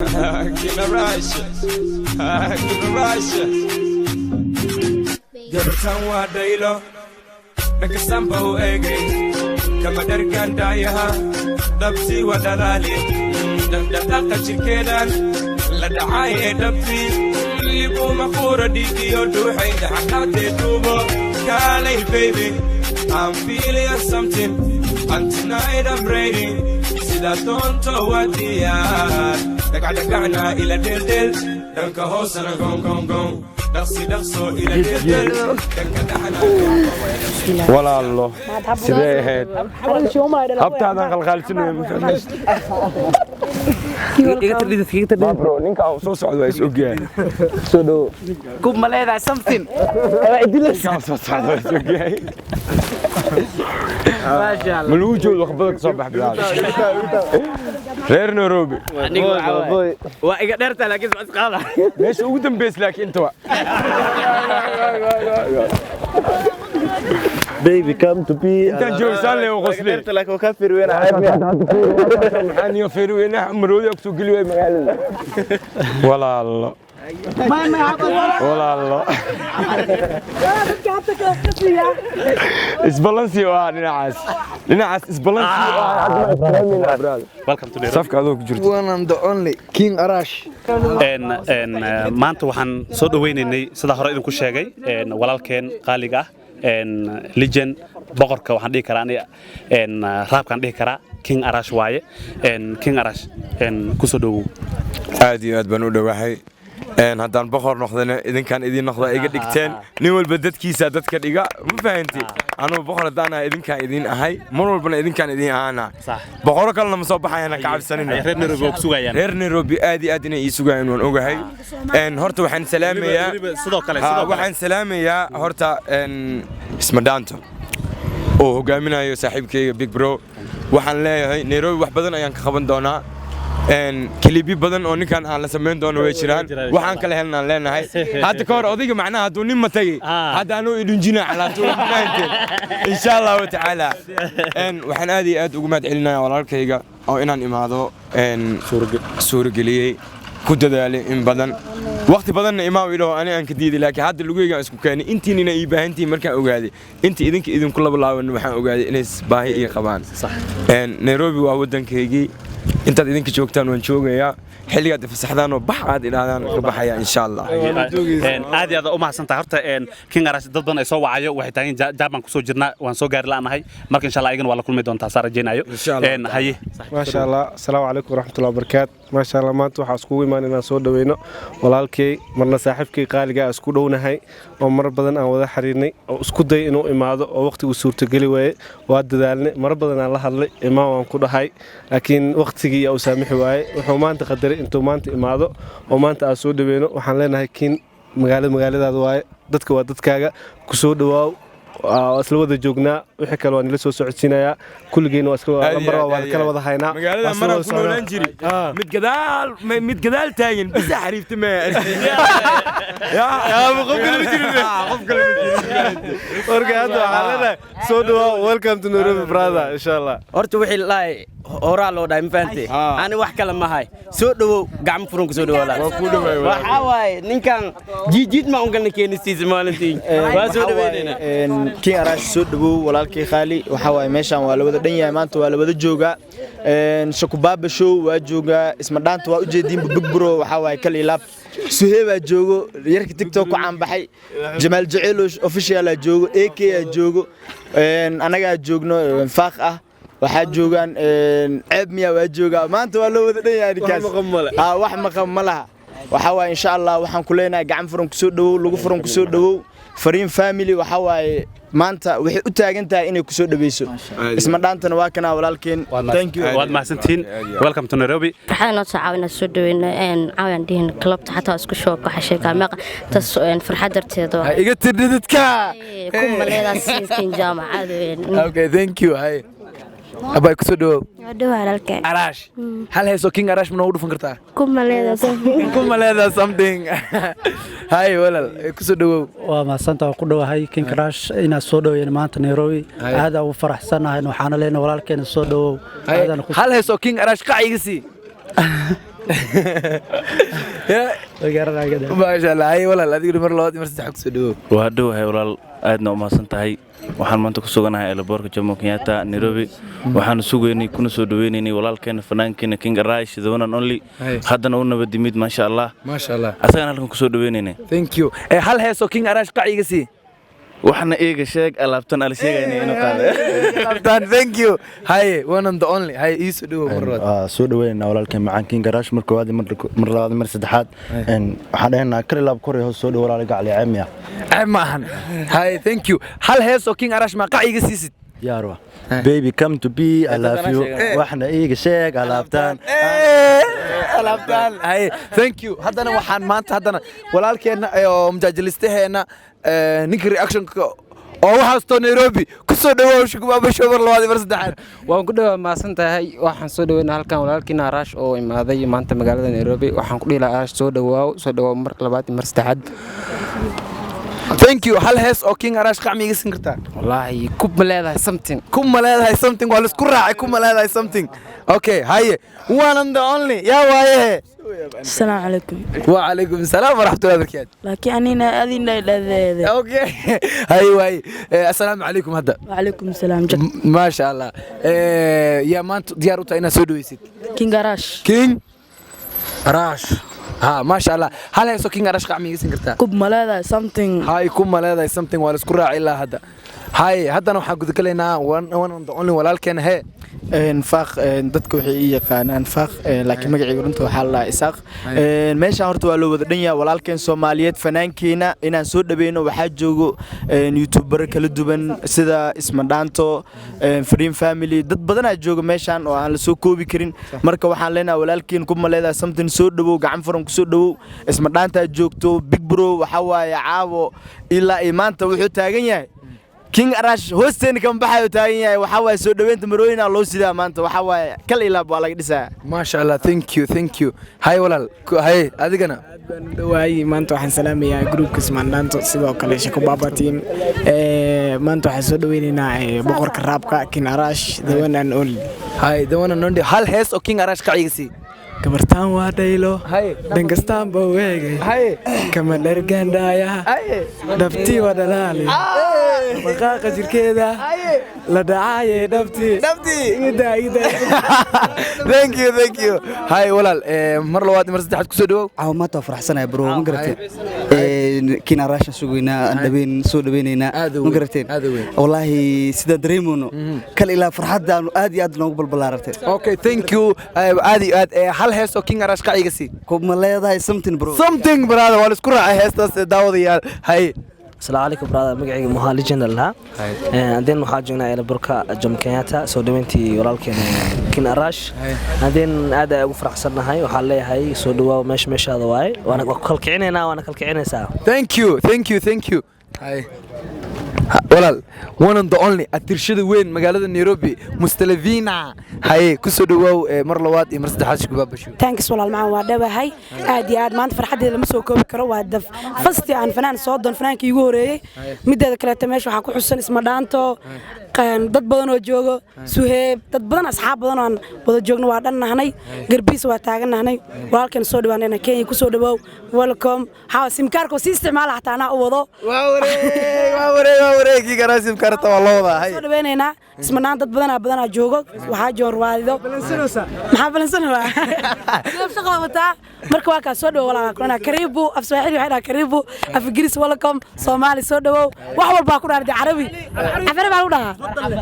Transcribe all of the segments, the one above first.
Give a Russia. Give a Russia. Get a town what they love. Make a sample egg. Come a dergan daya. Dabsi wa dalali. Dabdaka chikedan. La daaya dabsi. Libu mafura diki yodu haida hakate tubo. Kali baby. I'm feeling something. And tonight I'm ready. See that don't know what they are. The Gana ila del del. Danka hosana gong gong gong. Darso ila del del. ولا الله سيدي هاد هبتا هذا قلقالتني ما برو نينكا او سو سocdo way isogyahay soo dhow kuma leedahay something idilka soo socdo way isogyahay ما شاء الله ملوجو وخبرك صباح بلاد غير نيروبي وايga dheerta laakiin bas qaada meesha ugu dambeys laakiin inta Baby come to be انت جوسان لي وغسلي قلت لك وكفر وين اني وفير وين مرودي اكسو قلوي مغالي ولا الله ولا الله اسبالانسي لنعاس اسبالانسي welcome to the صفك هذوك جرت one and the only King Arash maanta waxaan soo dhaweynaynay sida hore idinku sheegay walaalkeen qaaliga legend boqorka waxaan dhihi karaa raabkaan dhihi karaa King Arash waaye King Arash ku soo dhawow aad iyo aad baan u dhawahay haddaan boqor noqdana idinkaan idin noqda iga dhigteen nin walba dadkiisa dadka dhiga ma fahanti anuu boqor haddaan idinkaan idin ahay mar walbana idinkaan idin ahaana boqoro kalena ma soo baxayana ka cabsanina reer Nairobi aad iyo aad inay ii sugayaan waan ogahay horta waxaan salaamayaa horta ismadaanto oo hogaaminayo saaxiibkayga Big Bro waxaan leeyahay Nairobi wax badan ayaan ka qaban doonaa كليبي بدن أو نكان على سمين دون ويشران وحن كله هلنا لنا هاي هذا كور أضيق معناه هذا نيم تجي هذا أنو يدنجنا على طول إن شاء الله تعالى وحن هذه أد وجمد علنا ولا الكيجا أو إن إمادو سورج ليه كنت ذلك إن بدن وقت بدن إمام إله أنا أنكديد لكن هذا اللي جوي اسمه كان أنتي نينا يبه أنتي مركا أوجادي أنتي إذن كل بالله وإنه أوجادي ناس باهي إيه خبان صح نيروبي وأودن كيجي أنت إذن كشوكتان ونشوجيا حلقة فسحدان وبحاد إلى هذا كبحيا إن شاء الله. هذه هذا أمها سنت هرتا كين عرس ضدنا يسوى عيو وحيتين جابن كسو جرنا وانسو جار لنا هاي ما كان شاء الله يجن ولا كل ميدان تسار جينا يو. إن شاء الله. هاي. ما شاء الله السلام عليكم ورحمة الله وبركاته. ما شاء الله ما أنتوا حاسكوي ما لنا صوت دوينه ولا الكي مرنا صاحبك قال جاء اسكودونا هاي ومر بدنا أو ذا حريني أو اسكودي إنه إمادة أو وقت وصور تجلي واد ذالني مر بدنا الله هلا إمام وانكوده هاي لكن وقت تجي أو سامح واي وحمان تقدر أنتوا ما أنت إمادة وما أنت أسود دوينه وحنلنا هيكين مقالة هذا واي دتك ودتكاجا كسود واو أصله وده جوجنا وحكى له أن لسه سعودينا كل جين وأصله مرة وكلا وده هينا مقالة مرة كنا نجري متقدال تاين بس حريف تمام يا مقبل مجري ورجعت علينا سودوا ويلكم تو نيروبي براذر إن شاء الله horta wixii laay horaa loo dhaay mafahanti ani wax kale ma hay soo dhawow gacmo furan ku soo dhawaada waxa waay ninkan jiijid ma ungalna keenisiisa maalintii waa soo dhaweynayna King Arash soo dhawow walaalkay Khali waxa waay meeshan waa la wada dhan yahay maanta waa la wada jooga Shakubaaba show waa jooga isma dhaanta waa u jeedin Big Bro waxa waay kal ilaab Suheba joogo yarka TikTok ku caan baxay Jamal Jacelo official joogo AK joogo anaga joogno faaq ah waxa joogan ceeb miya waa jooga maanta waa loo wada dhan yahay kaas wax maqam malaha waxa waay insha Allah waxaan ku leenahay gacan furan ku soo dhawow lagu furan ku soo dhawow Fariin family waxa waay maanta waxay u taagan tahay inay ku soo dhaweyso isma dhaantana waa kana walaalkeen thank you waad mahadsantiin welcome to Nairobi waxaan noo caawinaa soo dhaweynaa caawan diin clubta xataa isku soo baxay kaameeqa tas farxad darteedo iga tirdidka kuma leedahay siin jaamacad okay thank you hay abay ku soo dhawow walaalkeen Arash hal heeso King Arash ma u dhufan kartaa kuma leedahay something hay walal ku soo dhawow waa ma santa ku dhawahay King Arash ina soo dhaweeyay maanta Nairobi aad u faraxsanahay waxaana leenahay walaalkeen soo dhawow hal heeso King Arash qaciga si ما شاء الله هاي ولا هذيك مر لواد مر صدح كسدو وهدو هاي ولا aadna u mahadsantahay waxaan maanta ku suganahay Elborka Jomo Kenyatta Nairobi waxaan sugeynay kuna soo dhaweynay walaalkeena fanaankeena King Arash the one and only haddana uu nabad dimid ma sha Allah asagana halkan ku soo dhaweynay thank you hal heeso King Arash qaciga si waxna eega sheeg alaabtan al sheegaynay inuu qaado alaabtan thank you hay one and the only hay isu dhawo marwad soo dhaweynaa walaalkeen macaan King Arash markii waadi mar labaad mar saddexaad waxaan dhahnaa kale laab kor hoos soo dhawo walaalka Cali Camiya maahan hay thank you hal heeso King Arash ma qaciga siisid yaarwa baby come to be I love you waxna eega sheeg alaabtan hay thank you haddana waxaan maanta haddana walaalkeena oo mujaajilistaheena ninka reaction oo waxaas to Nairobi ku soo dhawow shugaba showbar labaad mar saddexaad waan ku dhawaad maasantahay waxaan soo dhaweynaa halkan walaalkiina Arash oo imaaday maanta magaalada Nairobi waxaan ku dhiilaa Arash soo dhawow mar labaad mar saddexaad thank you hal hees oo King Arash qacmiga sin kartaa wallahi ku maleedahay something waa la isku raacay ku maleedahay something okay haye one and the only yaa waaye السلام عليكم وعليكم السلام ورحمة الله وبركاته لكن أنا أذن لا أوكي هاي السلام عليكم هذا وعليكم السلام جد ما شاء الله يا مان ديارو تاينا سودويسيت كينج أراش ها ما شاء الله هل هيسو كينج أراش قاعد ميجي سنكرتا كوب ملاذا something هاي كوب ملاذا something ولا سكرة إلا هذا هاي هذا نوع حق ذكرنا وان only walaalkeen he انفاق dadku waxay yaqaanaan faaq laakiin magaciigu runta waxa la isaaq meesha horta waa loo wada dhanyaa walaalkeen Soomaaliyeed fanaankeena inaan soo dhaweeyno waxa joogo youtuber kala duwan sida Ismadhaanto Freedom Family dad badan ayaa jooga meeshan oo aan la soo koobi karin marka waxaan leenahay walaalkeen ku maleedaa something soo dhawow gacan furan ku soo dhawow Ismadhaanta joogto Big Bro waxa waaye caawo ilaa imaanta wuxuu taagan yahay King Arash hosteen kan baxayo taagan yahay waxa way soo dhaweynta marooyina loo sidaa maanta waxa way kal ilaab waa laga dhisaa ma sha Allah thank you hay walaal hay adigana dhawaay maanta waxaan salaamayaa groupka Ismadhaanto sidoo kale shako baba team maanta waxaan soo dhaweynaynaa boqorka raabka King Arash the one and only hay the one and only hal hees oo King Arash qaciisi gabartaan waa dhaylo dhankastaan baa weegay kama dhargandaya dhabtii waa dhalaali maqaaqa jirkeeda la dhacaaye dhabtii thank you hay walaal mar labaad mar saddexaad ku soo dhawow maanta faraxsanahay bro ma garateen King Arash sugeynaa andabeen soo dhaweynayna ma garateen wallahi sida dareemono kal ilaa farxadda aad iyo aad noogu balbalaaratay okay thank you aad iyo aad hal heeso King Arash qaciga si ku ma leedahay something brother waa la isku raacay heestaas daawadayaal hay السلام عليكم برادر مقعي مهالي جنرال ها عندنا محاجنا إلى بركة جم كينياتا سودوينتي ورالكين كين أراش عندنا هذا وفرح صرنا هاي وحالي هاي سودوا مش هذا واي وأنا كل كعيننا وأنا كل كعيننا ساعة thank you هاي walaal one and the only atirshada weyn magaalada Nairobi Mustalivina hay ku soo dhawow mar labaad iyo mar saddexaad shugaba basho thanks walaal macaan waa dhawahay aad iyo aad maanta farxadeeda lama soo koobi karo waa daf fasti aan fanaan soo doon fanaankii ugu horeeyay mideeda kale meesha waxa ku xusan Ismadhaanto dad badan oo joogo Suheeb dad badan asxaab badan oo wada joogno waa dhannahnay garbiis waa taaganahnay walaalkeen soo dhawaanayna Kenya ku soo dhawow welcome haa simkaarko si isticmaal hataa ana u wado waa wareegi garaasim karta waa loo wada hay soo dhaweynayna Ismadhaan dad badan joogo waxa joor waalido maxaa balansanaa shaqo wata marka waa ka soo dhawow walaalkana karibu af Soomaali waxa karibu af Ingiriis welcome Soomaali soo dhawow wax walba ku dhaarday Carabi afar baa u dhaha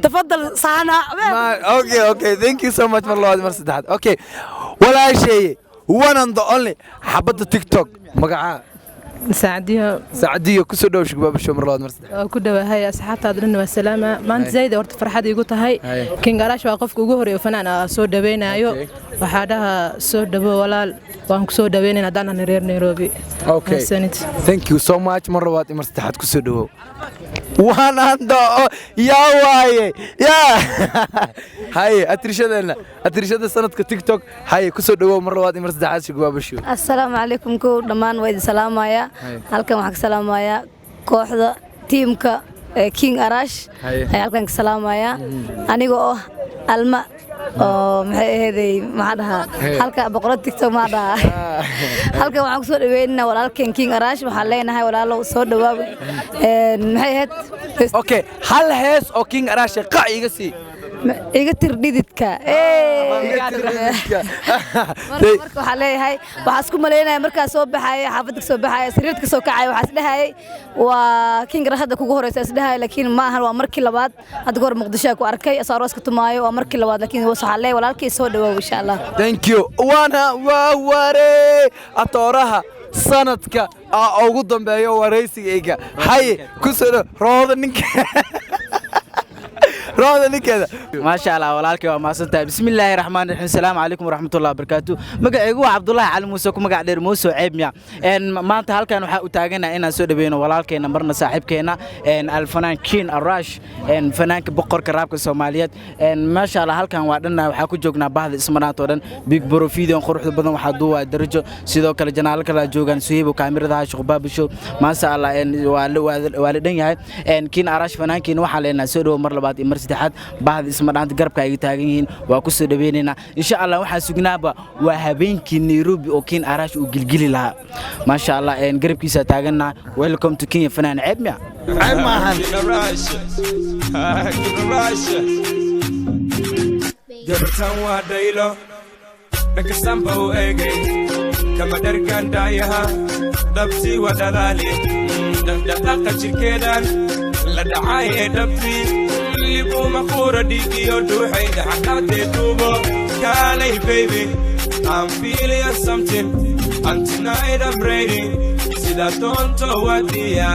تفضل صانا اوكي thank you so much مرلواد مر saddexaad okay ولا شيء one and the only حبة تيك توك مقعة سعدية كسر دوش قباب الشو مرلواد مر saddexaad كده هاي أصحابها درنا والسلامة ما أنت زايدة ورت فرحة يقول هاي كين قراش واقف جوهري وفنان سود بينا أيوه وحدها سود ولا وانك سود بينا دانا نرير نيروبي okay thank you so much مرلواد مر saddexaad كسر دو one and the يا واي يا هاي أترشدنا سنة كتيك توك هاي كسر دو مرلواد مر saddexaad شو قباب الشو السلام عليكم كو دمان ويد سلام يا halkan waxaan salaamayaa kooxda teamka King Arash halkan salaamayaa aniga oo Alma oo maxay ahaydey maxaa dhahaa halka boqorad TikTok ma dhahaa halka waxaan ku soo dhaweynaynaa walaalkeen King Arash waxaan leenahay walaalo soo dhawaab maxay ahayd okay hal hees oo King Arash qac iga sii iga tir dhididka marka waxaa leeyahay waxaa isku maleynaya markaa soo baxaya xaafadda soo baxaya sariirta soo kacay waxaa isdhahayay waa King Arash hadda kugu horeysa isdhahayay laakiin ma ahan waa markii labaad hadda goor Muqdisho ku arkay asaaroska tumaayo waa markii labaad laakiin waxaa leeyahay walaalkii soo dhawaab insha Allah thank you wana ware atooraha sanadka ugu dambeeyo wareysigayga hay ku soo rooda ninka روضة نكذا ما شاء الله ولالك وما سنتها بسم الله الرحمن الرحيم السلام عليكم ورحمة الله وبركاته مقعيقوا عبد الله علي موسى كما قاعد موسى عيب ميا إن ما أنت هالكان وحق تاجنا إن سود بينه ولالك إن مرنا صاحب كنا إن الفنان كين الراش إن فنان بقر كراب الصوماليات إن ما شاء الله هالكان وعدنا وحكوا جوجنا بعض اسمنا تورن بيج بروفيديو خروج بدن وحدوا درجة سيدو كلا جنال كلا جوجان سويب وكاميرا ده شغباب شو ما شاء الله إن والدين هاي إن كين الراش فنان كين وحالنا سود ومر بعد إمر سدحات بعد اسمنا قرب كاي تاجين وكسر بيننا إن شاء الله وح سجنابا وهبين كين نيروبي وكين أراش وجلجلي لها ما شاء الله إن قرب كيسة تاجنا ويلكم تو كين فنان عيب ميا عيب ما هن جبتان ودايلو نكسامبو ايجي كما دركان دايها دبسي ودلالي دقاقة شركيدان لدعاية دبسي libu makura dikiyo duhay dhaqaaqay tuubo kaalay baby I'm feeling something and tonight I'm ready sida tonto wadiya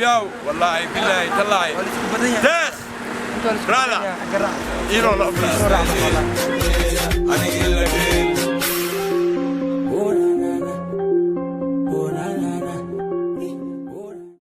yaw wallahi billahi tallahi deeq brother you know ani